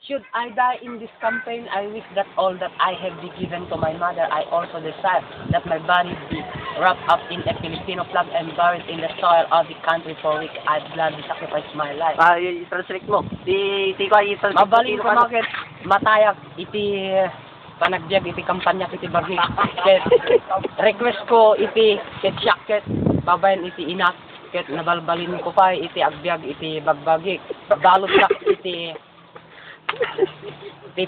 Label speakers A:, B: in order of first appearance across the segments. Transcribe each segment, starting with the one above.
A: Should I die in this campaign, I wish that all that I have been given to my mother, I also desire that my body be wrapped up in a Filipino flag and buried in the soil of the country for which I gladly sacrifice my life.
B: I-translate mo. Ko ay i-translate.
A: Mabalin ko makit, matayak, iti panagbiag, iti kampanya, iti bagni. Ket, request ko, iti ketsyakket, babayan, iti inak, ket nabalbalin ko pa, iti agbiag, iti bagbagik. Balot lak, iti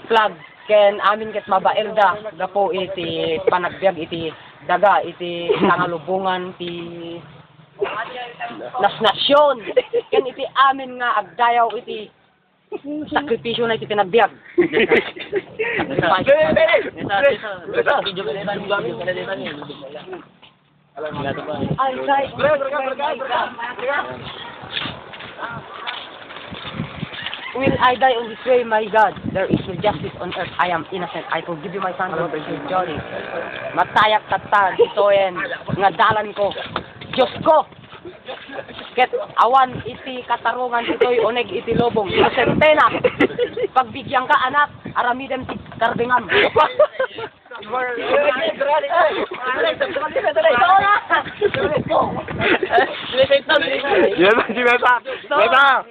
A: flag. Ken amin ket mabaelda, gapo iti panagbiag, iti daga, iti nangalubungan, iti nasnasyon. Ken iti amin nga agdayaw, iti sakripisyo na iti pinagbiag. Will I die on this way, my God? There is no justice on earth. I am innocent. I forgive you my son, Lord, with Johnny. Matayak tatag, itoyen, nga dalan ko. Diyos ko! Ket awan iti katarungan ito'y oneg iti lobong. Inosentena! Pagbigyan ka, anak, aramidem ti kardingam.
B: Yan, si Beta! Beta!